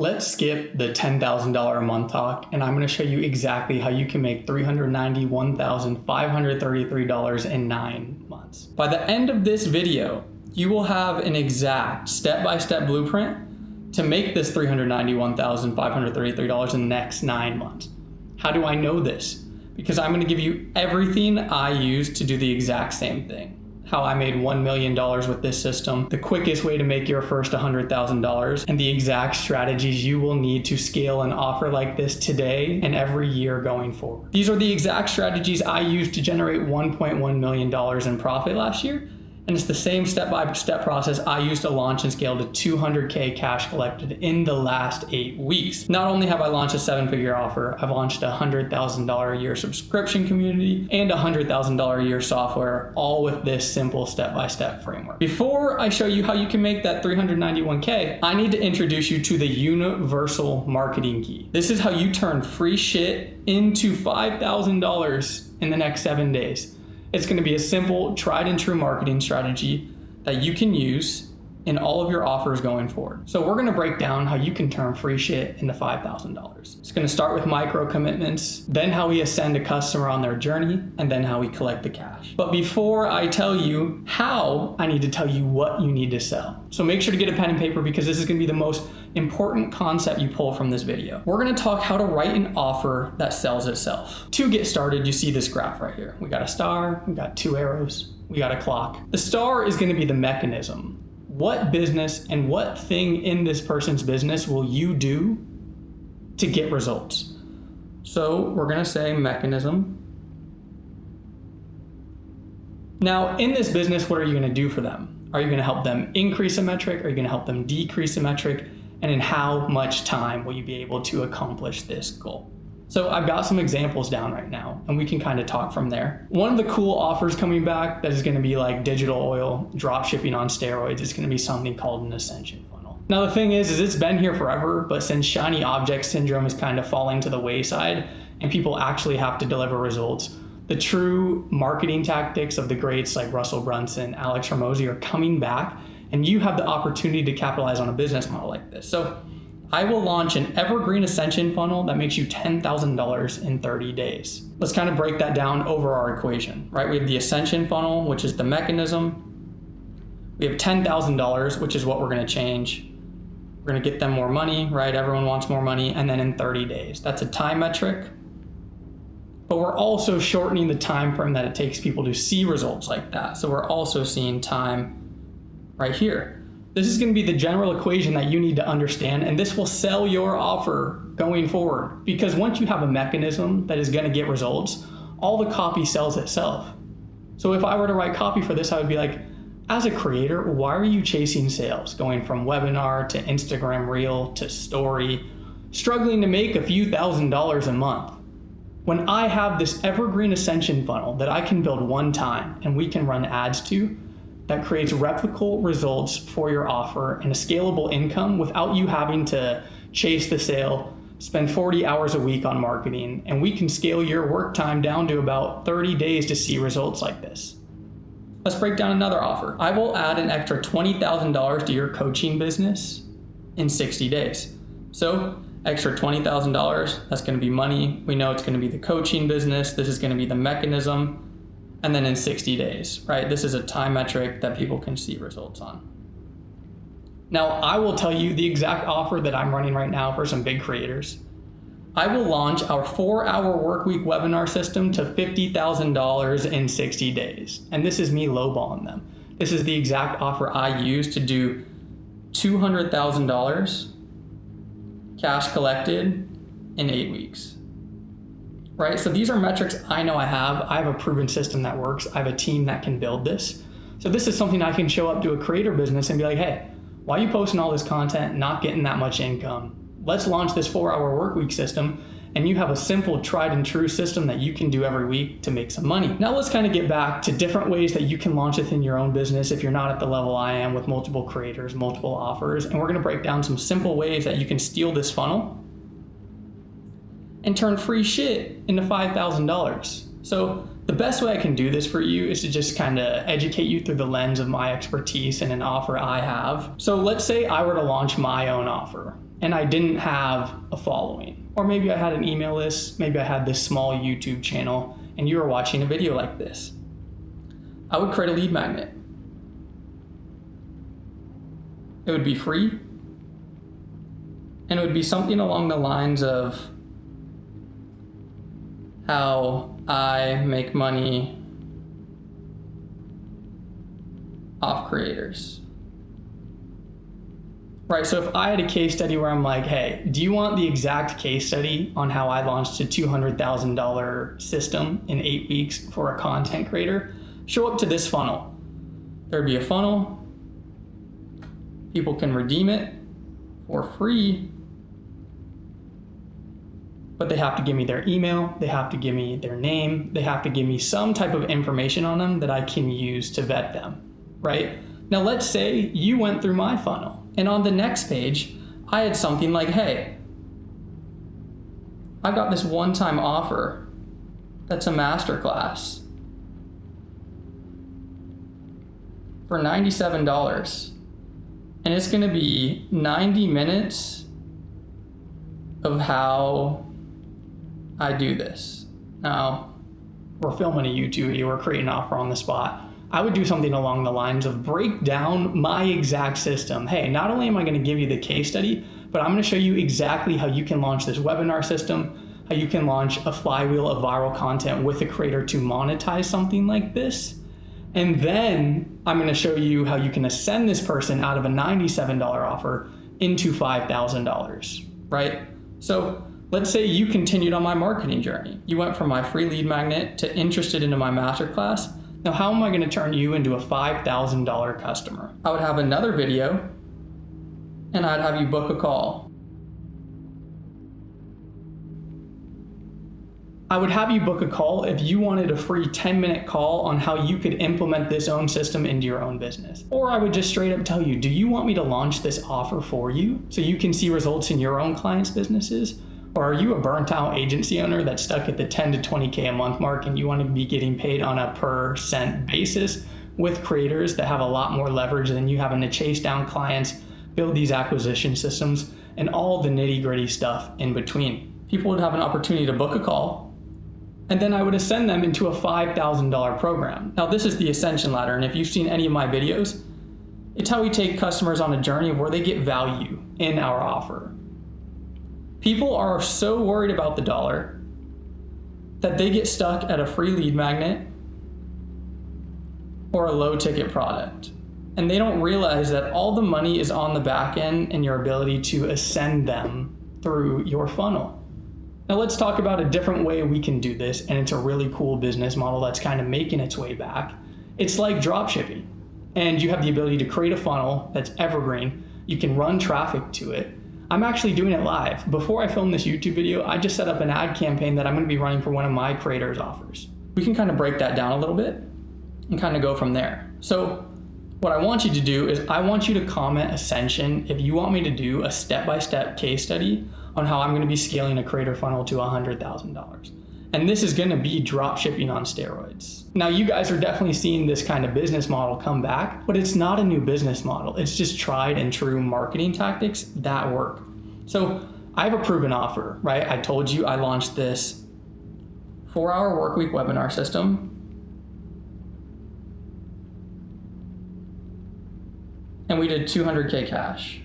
Let's skip the $10,000 a month talk, and I'm going to show you exactly how you can make $391,533 in 9 months. By the end of this video, you will have an exact step-by-step blueprint to make this $391,533 in the next 9 months. How do I know this? Because I'm going to give you everything I use to do the exact same thing. How I made $1 million with this system, the quickest way to make your first $100,000, and the exact strategies you will need to scale an offer like this today and every year going forward. These are the exact strategies I used to generate $1.1 million in profit last year. And it's the same step-by-step process I used to launch and scale to 200K cash collected in the last 8 weeks. Not only have I launched a 7-figure offer, I've launched a $100,000 a year subscription community and a $100,000 a year software, all with this simple step-by-step framework. Before I show you how you can make that 391K, I need to introduce you to the universal marketing key. This is how you turn free shit into $5,000 in the next 7 days. It's going to be a simple, tried and true marketing strategy that you can use in all of your offers going forward. So we're going to break down how you can turn free shit into $5,000. It's going to start with micro commitments, then how we ascend a customer on their journey, and then how we collect the cash. But before I tell you how, I need to tell you what you need to sell. So make sure to get a pen and paper because this is going to be the most important concept you pull from this video. We're going to talk how to write an offer that sells itself. To get started, you see this graph right here. We got a star, we got 2 arrows, we got a clock. The star is going to be the mechanism. What business and what thing in this person's business will you do to get results? So we're going to say mechanism. Now, in this business, what are you going to do for them? Are you going to help them increase a metric? Are you going to help them decrease a metric? And in how much time will you be able to accomplish this goal? So I've got some examples down right now, and we can kind of talk from there. One of the cool offers coming back that is going to be like digital oil, drop shipping on steroids, is going to be something called an ascension funnel. Now the thing is it's been here forever, but since shiny object syndrome is kind of falling to the wayside and people actually have to deliver results, the true marketing tactics of the greats like Russell Brunson, Alex Hormozi are coming back, and you have the opportunity to capitalize on a business model like this. So I will launch an evergreen ascension funnel that makes you $10,000 in 30 days. Let's kind of break that down over our equation, right? We have the ascension funnel, which is the mechanism. We have $10,000, which is what we're going to change. We're going to get them more money, right? Everyone wants more money. And then in 30 days, that's a time metric. But we're also shortening the time frame that it takes people to see results like that. So we're also seeing time right here. This is going to be the general equation that you need to understand, and this will sell your offer going forward. Because once you have a mechanism that is going to get results, all the copy sells itself. So if I were to write copy for this, I would be like, as a creator, why are you chasing sales? Going from webinar to Instagram Reel to story, struggling to make a few $1,000s a month. When I have this evergreen ascension funnel that I can build one time and we can run ads to, that creates replicable results for your offer and a scalable income without you having to chase the sale, spend 40 hours a week on marketing, and we can scale your work time down to about 30 days to see results like this. Let's break down another offer. I will add an extra $20,000 to your coaching business in 60 days. So extra $20,000, that's going to be money. We know it's going to be the coaching business. This is going to be the mechanism. And then in 60 days, right? This is a time metric that people can see results on. Now, I will tell you the exact offer that I'm running right now for some big creators. I will launch our 4-hour workweek webinar system to $50,000 in 60 days. And this is me lowballing them. This is the exact offer I use to do $200,000 cash collected in 8 weeks. Right? So these are metrics I know I have. I have a proven system that works. I have a team that can build this. So this is something I can show up to a creator business and be like, hey, why are you posting all this content, not getting that much income? Let's launch this 4-hour workweek system, and you have a simple tried and true system that you can do every week to make some money. Now let's kind of get back to different ways that you can launch within your own business if you're not at the level I am with multiple creators, multiple offers. And we're going to break down some simple ways that you can steal this funnel and turn free shit into $5,000. So the best way I can do this for you is to just kind of educate you through the lens of my expertise and an offer I have. So let's say I were to launch my own offer. and I didn't have a following. Or maybe I had an email list, maybe I had this small YouTube channel, and you were watching a video like this. I would create a lead magnet. It would be free, and it would be something along the lines of how I make money off creators. Right, so if I had a case study where I'm like, hey, do you want the exact case study on how I launched a $200,000 system in 8 weeks for a content creator? Show up to this funnel. There'd be a funnel. People can redeem it for free, but they have to give me their email, they have to give me their name, they have to give me some type of information on them that I can use to vet them, right? Now let's say you went through my funnel, and on the next page, I had something like, hey, I got this one-time offer that's a masterclass for $97. And it's gonna be 90 minutes of how I do this. Now, we're filming a YouTube video, we're creating an offer on the spot. I would do something along the lines of break down my exact system. Hey, not only am I gonna give you the case study, but I'm gonna show you exactly how you can launch this webinar system, how you can launch a flywheel of viral content with a creator to monetize something like this. And then I'm gonna show you how you can ascend this person out of a $97 offer into $5,000, right? So let's say you continued on my marketing journey. You went from my free lead magnet to interested into my masterclass. Now, how am I gonna turn you into a $5,000 customer? I would have another video and I'd have you book a call. I would have you book a call if you wanted a free 10-minute call on how you could implement this own system into your own business. Or I would just straight up tell you, do you want me to launch this offer for you so you can see results in your own clients' businesses? Or are you a burnt out agency owner that's stuck at the 10 to 20K a month mark and you want to be getting paid on a % basis with creators that have a lot more leverage than you, having to chase down clients, build these acquisition systems, and all the nitty-gritty stuff in between? People would have an opportunity to book a call, and then I would ascend them into a $5,000 program. Now, this is the ascension ladder, and if you've seen any of my videos, it's how we take customers on a journey where they get value in our offer. People are so worried about the dollar that they get stuck at a free lead magnet or a low ticket product. And they don't realize that all the money is on the back end and your ability to ascend them through your funnel. Now let's talk about a different way we can do this, and it's a really cool business model that's kind of making its way back. It's like drop shipping, and you have the ability to create a funnel that's evergreen. You can run traffic to it. I'm actually doing it live. Before I filmed this YouTube video, I just set up an ad campaign that I'm gonna be running for one of my creators' offers. We can kind of break that down a little bit and kind of go from there. So what I want you to do is I want you to comment Ascension if you want me to do a step-by-step case study on how I'm gonna be scaling a creator funnel to $100,000. And this is gonna be drop shipping on steroids. Now, you guys are definitely seeing this kind of business model come back, but it's not a new business model. It's just tried and true marketing tactics that work. So I have a proven offer, right? I told you I launched this 4-hour workweek webinar system. And we did 200K cash.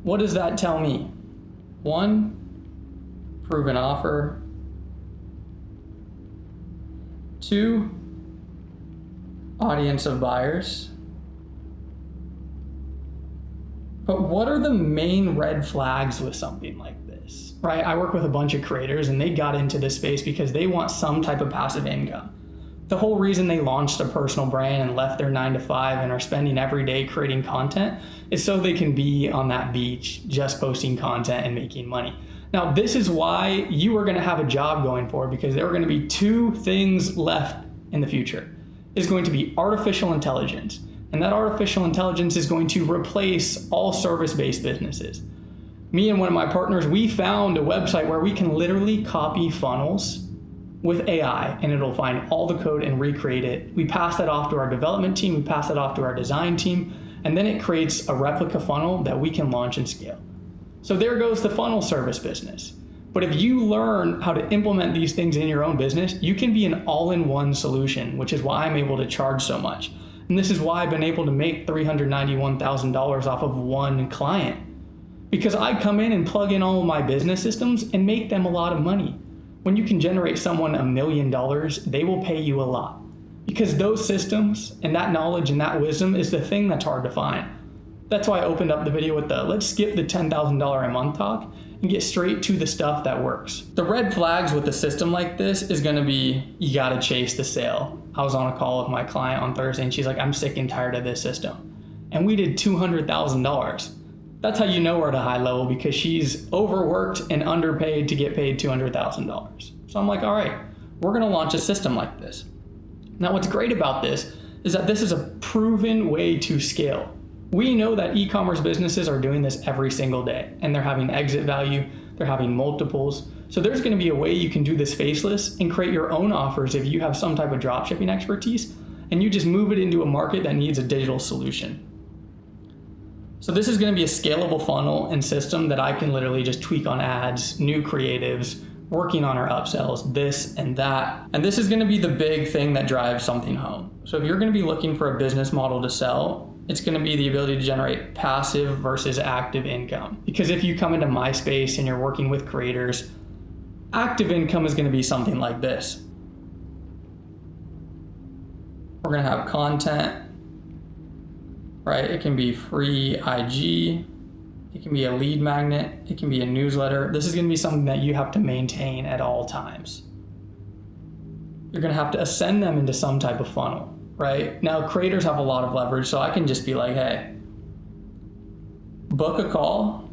What does that tell me? 1, proven offer. 2, audience of buyers. But what are the main red flags with something like this, right? I work with a bunch of creators and they got into this space because they want some type of passive income. The whole reason they launched a personal brand and left their 9 to 5 and are spending every day creating content is so they can be on that beach just posting content and making money. Now, this is why you are going to have a job going forward, because there are going to be 2 things left in the future. It's going to be artificial intelligence, and that artificial intelligence is going to replace all service-based businesses. Me and one of my partners, we found a website where we can literally copy funnels with AI, and it'll find all the code and recreate it. We pass that off to our development team, we pass that off to our design team, And then it creates a replica funnel that we can launch and scale. So there goes the funnel service business. But if you learn how to implement these things in your own business, you can be an all-in-one solution, which is why I'm able to charge so much. And this is why I've been able to make $391,000 off of one client. Because I come in and plug in all of my business systems and make them a lot of money. When you can generate someone $1 million, they will pay you a lot. Because those systems and that knowledge and that wisdom is the thing that's hard to find. That's why I opened up the video with the let's skip the $10,000 a month talk and get straight to the stuff that works. The red flags with a system like this is gonna be, you gotta chase the sale. I was on a call with my client on Thursday and she's like, I'm sick and tired of this system. And we did $200,000. That's how you know we're at a high level, because she's overworked and underpaid to get paid $200,000. So I'm like, all right, we're gonna launch a system like this. Now what's great about this is that this is a proven way to scale. We know that e-commerce businesses are doing this every single day, and they're having exit value, they're having multiples. So there's gonna be a way you can do this faceless and create your own offers if you have some type of dropshipping expertise, and you just move it into a market that needs a digital solution. So this is gonna be a scalable funnel and system that I can literally just tweak on ads, new creatives, working on our upsells, this and that. And this is gonna be the big thing that drives something home. So if you're gonna be looking for a business model to sell, it's gonna be the ability to generate passive versus active income. Because if you come into my space and you're working with creators, active income is gonna be something like this. We're gonna have content, right? It can be free IG, it can be a lead magnet, it can be a newsletter. This is gonna be something that you have to maintain at all times. You're gonna have to ascend them into some type of funnel. Right? Now, creators have a lot of leverage, so I can just be like, hey, book a call,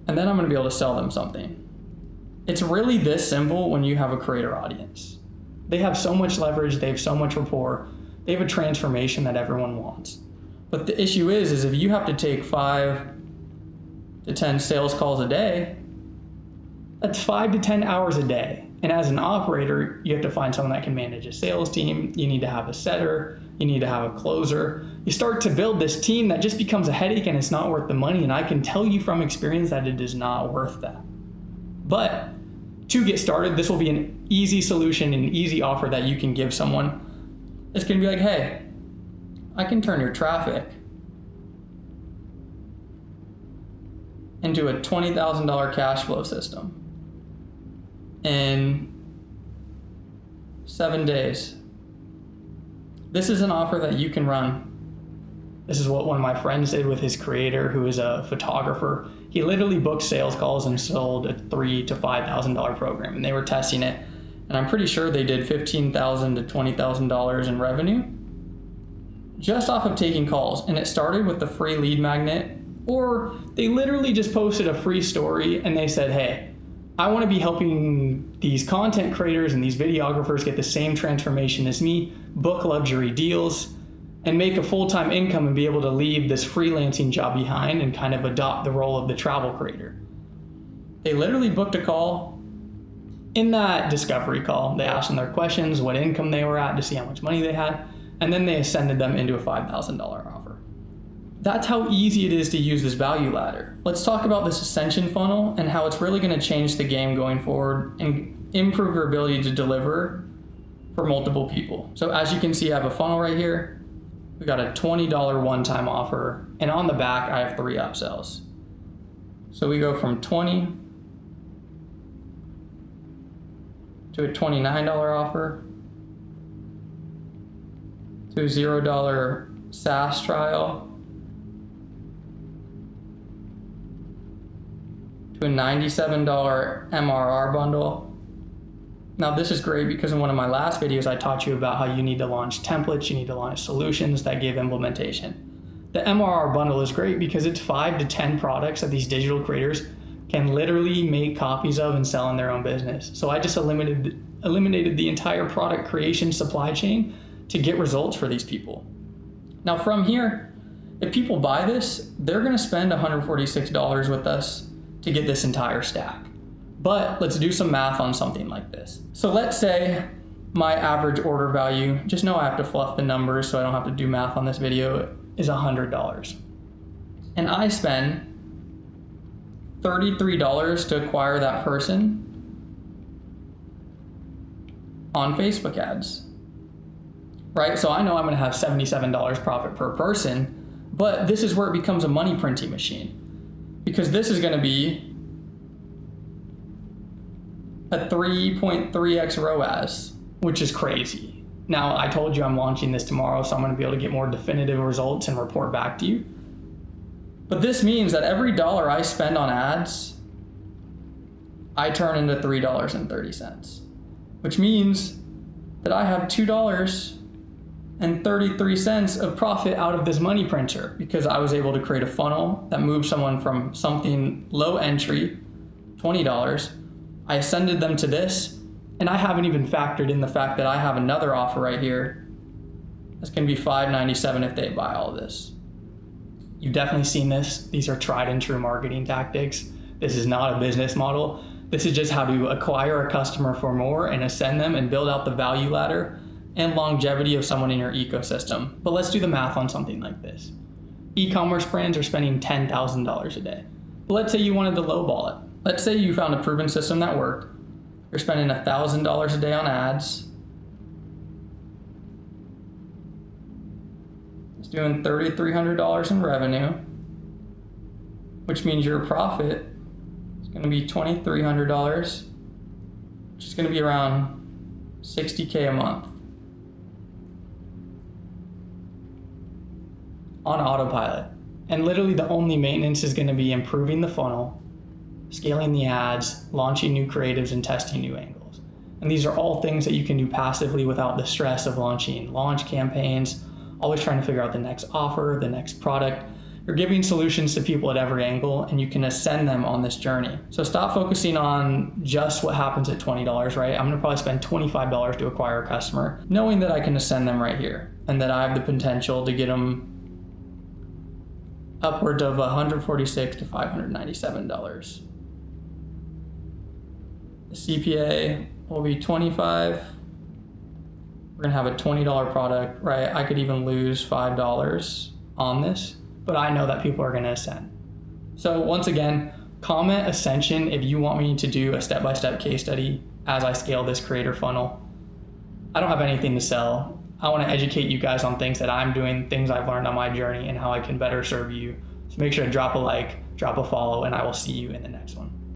and then I'm gonna be able to sell them something. It's really this simple when you have a creator audience. They have so much leverage, they have so much rapport, they have a transformation that everyone wants. But the issue is if you have to take 5 to 10 sales calls a day, that's 5 to 10 hours a day. And as an operator, you have to find someone that can manage a sales team. You need to have a setter. You need to have a closer. You start to build this team that just becomes a headache and it's not worth the money. And I can tell you from experience that it is not worth that. But to get started, this will be an easy solution, an easy offer that you can give someone. It's gonna be like, hey, I can turn your traffic into a $20,000 cash flow system in 7 days. This is an offer that you can run. This is what one of my friends did with his creator, who is a photographer. He literally booked sales calls and sold a $3,000 to $5,000 program, and they were testing it. And I'm pretty sure they did $15,000 to $20,000 in revenue just off of taking calls. And it started with the free lead magnet, or they literally just posted a free story and they said, hey, I want to be helping these content creators and these videographers get the same transformation as me, book luxury deals, and make a full-time income and be able to leave this freelancing job behind and kind of adopt the role of the travel creator. They literally booked a call. In that discovery call, they asked them their questions, what income they were at to see how much money they had, and then they ascended them into a $5,000 offer. That's how easy it is to use this value ladder. Let's talk about this ascension funnel and how it's really going to change the game going forward and improve your ability to deliver for multiple people. So as you can see, I have a funnel right here. We got a $20 one-time offer, and on the back, I have 3 upsells. So we go from 20 to a $29 offer, to a $0 SaaS trial, to a $97 MRR bundle. Now this is great because in one of my last videos I taught you about how you need to launch templates, you need to launch solutions that give implementation. The MRR bundle is great because it's 5 to 10 products that these digital creators can literally make copies of and sell in their own business. So I just eliminated the entire product creation supply chain to get results for these people. Now from here, if people buy this, they're gonna spend $146 with us to get this entire stack. But let's do some math on something like this. So let's say my average order value, just know I have to fluff the numbers so I don't have to do math on this video, is $100. And I spend $33 to acquire that person on Facebook ads, right? So I know I'm gonna have $77 profit per person, but this is where it becomes a money printing machine, because this is gonna be a 3.3x ROAS, which is crazy. Now, I told you I'm launching this tomorrow, so I'm gonna be able to get more definitive results and report back to you. But this means that every dollar I spend on ads, I turn into $3.30, which means that I have $2.33 of profit out of this money printer, because I was able to create a funnel that moved someone from something low entry, $20, I ascended them to this, and I haven't even factored in the fact that I have another offer right here that's gonna be $5.97 if they buy all of this. You've definitely seen this. These are tried and true marketing tactics. This is not a business model. This is just how to acquire a customer for more and ascend them and build out the value ladder and longevity of someone in your ecosystem. But let's do the math on something like this. E-commerce brands are spending $10,000 a day. But let's say you wanted to lowball it. Let's say you found a proven system that worked. You're spending $1,000 a day on ads. It's doing $3,300 in revenue, which means your profit is going to be $2,300, which is going to be around $60K a month on autopilot. And literally the only maintenance is going to be improving the funnel, scaling the ads, launching new creatives, and testing new angles. And these are all things that you can do passively without the stress of launching launch campaigns, always trying to figure out the next offer, the next product. You're giving solutions to people at every angle, and you can ascend them on this journey. So stop focusing on just what happens at $20, right? I'm gonna probably spend $25 to acquire a customer, knowing that I can ascend them right here, and that I have the potential to get them upwards of $146 to $597. The CPA will be $25. We're gonna have a $20 product, right? I could even lose $5 on this, but I know that people are gonna ascend. So once again, comment ascension if you want me to do a step-by-step case study as I scale this creator funnel. I don't have anything to sell. I wanna educate you guys on things that I'm doing, things I've learned on my journey, and how I can better serve you. So make sure to drop a like, drop a follow, and I will see you in the next one.